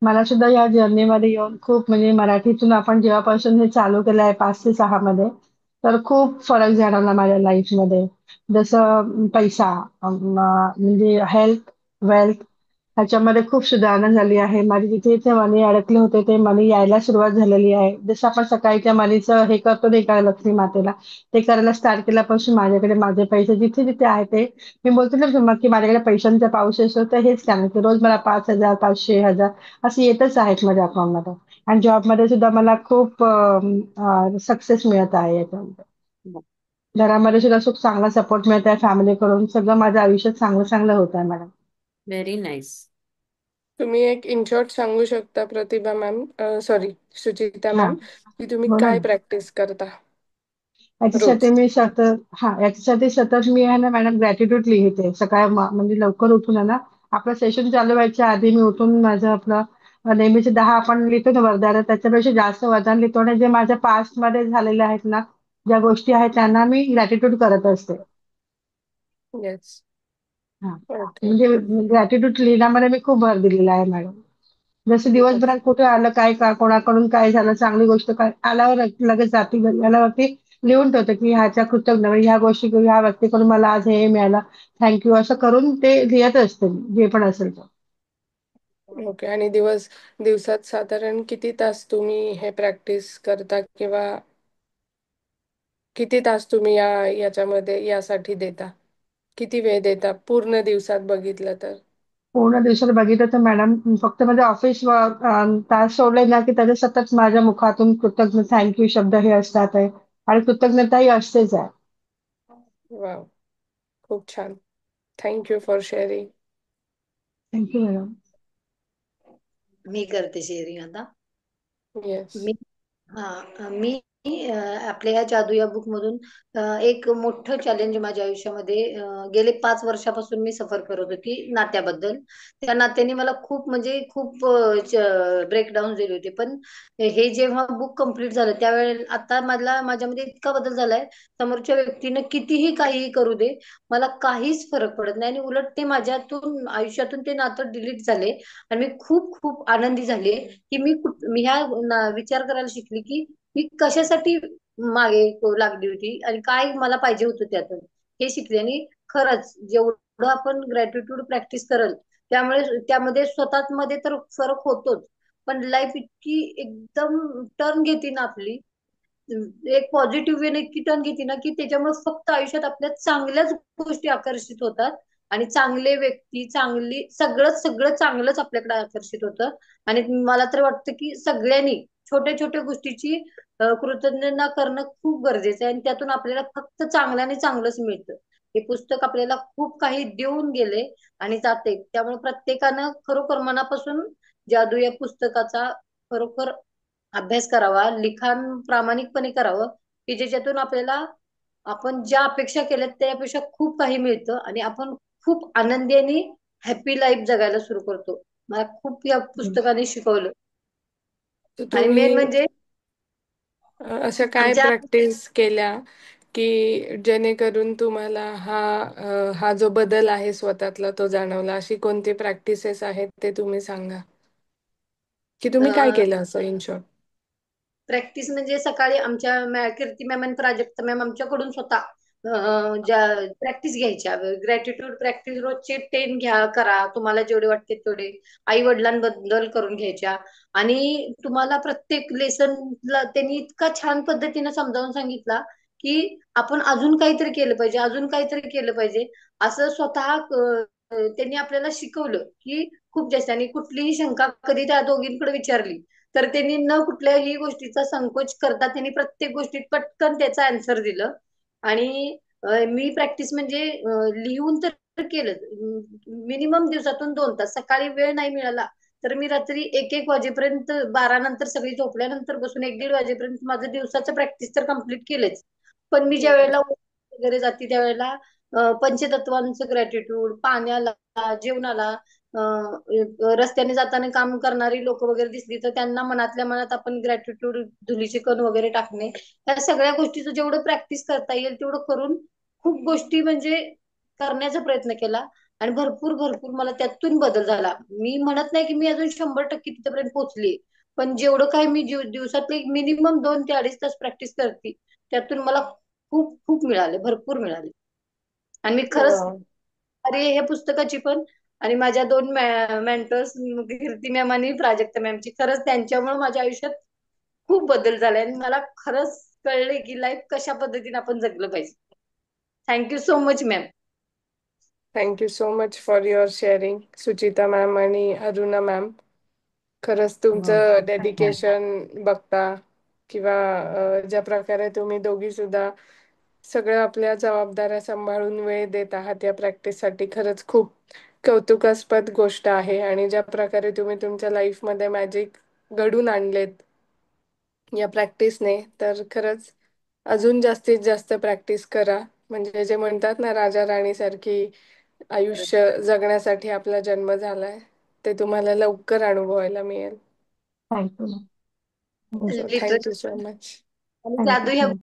मला सुद्धा या जर्नीमध्ये येऊन खूप म्हणजे मराठीतून आपण जेव्हापासून हे चालू केलं आहे 5 ते 6 मध्ये, तर खूप फरक जाणवला माझ्या लाईफमध्ये. जसं पैसा, म्हणजे हेल्थ, वेल्थ ह्याच्यामध्ये खूप सुधारणा झाली आहे. माझे जिथे जिथे मनी अडकले होते ते मनी यायला सुरुवात झालेली आहे. जसं आपण सकाळी त्या मनीचं हे करतो नाही का लक्ष्मी मातेला, ते करायला स्टार्ट केल्यापासून माझ्याकडे माझे पैसे जिथे जिथे आहे ते मी बोलते ना तुम्हाला की माझ्याकडे पैशांचा पाऊस असतो, तर हेच कारण की रोज मला 5,000, 500, 1,000 असे येतच आहेत माझ्या अकाउंटमध्ये. आणि जॉबमध्ये सुद्धा मला खूप सक्सेस मिळत आहे याच्यामध्ये. घरामध्ये सुद्धा खूप चांगला सपोर्ट मिळत आहे फॅमिलीकडून. सगळं माझं आयुष्यात चांगलं चांगलं होत आहे मॅडम. Very nice. तुम्ही एक इन शॉर्ट सांगू शकता प्रतिभा मॅम, सॉरी सुचिता हा, मॅम, की तुम्ही बोला काय ना. प्रॅक्टिस करता याच्यासाठी रोज? मी सतत याच्यासाठी सतत मी आहे ना मॅडम ग्रॅटिट्यूड लिहिते. सकाळी म्हणजे लवकर उठून आहे ना, आपलं सेशन चालू व्हायच्या आधी मी उठून माझं आपलं नेहमीचे 10 आपण लिहितो ना वरदान, त्याच्यापेक्षा जास्त वरदान लिहितो आणि जे माझ्या पास्ट मध्ये झालेले आहेत ना, ज्या गोष्टी आहेत त्यांना मी ग्रॅटिट्यूड करत असते. येस. हा, ओके. म्हणजे ग्रॅटिट्यूड लिहिण्यामध्ये मी खूप भर दिलेला आहे मॅडम. जसं दिवसभरात कुठे आलं काय का कोणाकडून काय झालं चांगली गोष्ट काय आल्यावर लगेच जाती घरी आल्यावरती लिहून ठेवते की ह्याच्या कृतज्ञ म्हणजे ह्या गोष्टी ह्या व्यक्तीकडून मला आज हे मिळालं, थँक्यू असं करून ते लिहित असते मी, जे पण असेल तर. ओके. आणि दिवसात साधारण किती तास तुम्ही हे प्रॅक्टिस करता, किंवा किती तास तुम्ही याच्यामध्ये यासाठी देता? किती वेळ देता पूर्ण दिवसात बघितलं तर? पूर्ण दिवसात बघितलं तर मॅडम फक्त माझे ऑफिस तास सोडले ना की त्याचे सतत माझ्या मुखातून कृतज्ञ थँक्यू शब्द हे असतात आहे. आणि कृतज्ञताही असतेच आहे. वा, खूप छान. Thank you for sharing. Thank you madam. मी करते शेअरिंग आता. येस. मी मी आपल्या या जादू या बुक मधून एक मोठं चॅलेंज माझ्या आयुष्यामध्ये गेले 5 वर्षापासून मी सफर करत होती नात्याबद्दल. त्या नात्याने मला खूप म्हणजे खूप ब्रेकडाऊन दिले होते. पण हे जेव्हा बुक कंप्लीट झालं त्यावेळेला आता मला माझ्यामध्ये इतका बदल झालाय. समोरच्या व्यक्तीनं कितीही काहीही करू दे, मला काहीच फरक पडत नाही आणि उलट ते माझ्यातून आयुष्यातून ते नातं डिलीट झाले. आणि मी खूप खूप आनंदी झाले की मी ह्या विचार करायला शिकली की मी कशासाठी मागे लागली होती आणि काय मला पाहिजे होतं त्यातून, हे शिकले. आणि खरंच जेवढं आपण ग्रॅटिट्यूड प्रॅक्टिस करल त्यामुळे त्यामध्ये स्वतः मध्ये तर फरक होतोच, पण लाईफ इतकी एकदम टर्न घेते ना आपली, एक पॉझिटिव्ह वे इतकी टर्न घेते ना की त्याच्यामुळे फक्त आयुष्यात आपल्या चांगल्याच गोष्टी आकर्षित होतात. आणि चांगले व्यक्ती चांगली सगळंच सगळं चांगलंच आपल्याकडे आकर्षित होतं. आणि मला तर वाटतं की सगळ्यांनी छोट्या छोट्या गोष्टीची कृतज्ञता करणं खूप गरजेचं आहे आणि त्यातून आपल्याला फक्त चांगल्याने चांगलंच मिळतं. हे पुस्तक आपल्याला खूप काही देऊन गेले आणि जाते. त्यामुळे प्रत्येकानं खरोखर मनापासून जादू या पुस्तकाचा खरोखर अभ्यास करावा, लिखाण प्रामाणिकपणे करावं, की ज्याच्यातून आपल्याला आपण ज्या अपेक्षा केल्यात त्यापेक्षा खूप काही मिळतं आणि आपण खूप आनंदी आणि हॅपी लाईफ जगायला सुरू करतो. मला खूप या पुस्तकाने शिकवलं. तर आणि मेन तुम्ही म्हणजे अशा काय आमच्या प्रॅक्टिस केल्या की जेणेकरून तुम्हाला हा जो बदल आहे स्वतःतला तो जाणवला? अशी कोणती प्रॅक्टिसेस आहेत ते तुम्ही सांगा, की तुम्ही काय केलं असं इन शॉर्ट? प्रॅक्टिस म्हणजे सकाळी आमच्या कीर्ती मॅम आणि प्राजक्ता मॅम आमच्याकडून स्वतः ज्या प्रॅक्टिस घ्यायच्या, ग्रॅटिट्यूड प्रॅक्टिस रोजचे 10 घ्या करा, तुम्हाला जेवढे वाटते तेवढे. आई वडिलांबद्दल करून घ्यायच्या. आणि तुम्हाला प्रत्येक लेसनला त्यांनी इतका छान पद्धतीने समजावून सांगितला की आपण अजून काहीतरी केलं पाहिजे, अजून काहीतरी केलं पाहिजे, असं स्वतः त्यांनी आपल्याला शिकवलं की खूप जास्त. आणि कुठलीही शंका कधी त्या दोघींकडे विचारली तर त्यांनी न कुठल्याही गोष्टीचा संकोच करता त्यांनी प्रत्येक गोष्टीत पटकन त्याचा आन्सर दिलं. आणि मी प्रॅक्टिस म्हणजे लिहून तर केलं. मिनिमम दिवसातून 2 तास, सकाळी वेळ नाही मिळाला तर मी रात्री 1-1 वाजेपर्यंत, 12 नंतर सगळी झोपल्यानंतर बसून 1-1:30 वाजेपर्यंत माझं दिवसाचं प्रॅक्टिस तर कम्प्लीट केलंच. पण मी ज्या वेळेला वगैरे जाते त्यावेळेला पंचतत्वांचं ग्रॅटिट्यूड, पाण्याला, जेवणाला, रस्त्याने जाताना काम करणारी लोक वगैरे दिसली तर त्यांना मनातल्या मनात आपण ग्रॅटिट्यूड, धुलीचे कण वगैरे टाकणे, या सगळ्या गोष्टीचं जेवढं प्रॅक्टिस करता येईल तेवढं करून खूप गोष्टी म्हणजे करण्याचा प्रयत्न केला. आणि भरपूर भरपूर मला त्यातून बदल झाला. मी म्हणत नाही की मी अजून 100% तिथपर्यंत पोहोचली, पण जेवढं काही मी दिवसात एक मिनिमम 2 ते 2.5 तास प्रॅक्टिस करते, त्यातून मला खूप खूप मिळाले, भरपूर मिळाले. आणि मी खरंच, वा. अरे हे पुस्तकाची पण, आणि माझ्या दोन मेंटर्स कीर्ती मॅम आणि प्राजक्ता मॅमची, खरंच त्यांच्यामुळे माझ्या आयुष्यात खूप बदल झालाय आणि मला खरंच कळले की लाईफ कशा पद्धतीने आपण जगलं पाहिजे. Thank you so much ma'am. Thank you so much for your sharing Suchita ma'am आणि अरुणा मॅम. खरंच तुमचं डेडिकेशन बघता किंवा ज्या प्रकारे तुम्ही दोघी सुद्धा सगळ्या आपल्या जबाबदाऱ्या सांभाळून वेळ देत आहात या प्रॅक्टिससाठी, खरंच खूप कौतुकास्पद गोष्ट आहे. आणि ज्या प्रकारे तुम्ही तुमच्या लाईफमध्ये मॅजिक घडून आणलेत या प्रॅक्टिसने, तर खरंच अजून जास्तीत जास्त प्रॅक्टिस करा. म्हणजे जे म्हणतात ना, राजा राणी सारखी आयुष्य जगण्यासाठी आपला जन्म झालाय, ते तुम्हाला लवकर अनुभवायला मिळेल. Thank you. So literally. Thank you so much. आणि जादू ह्या थँक्यू.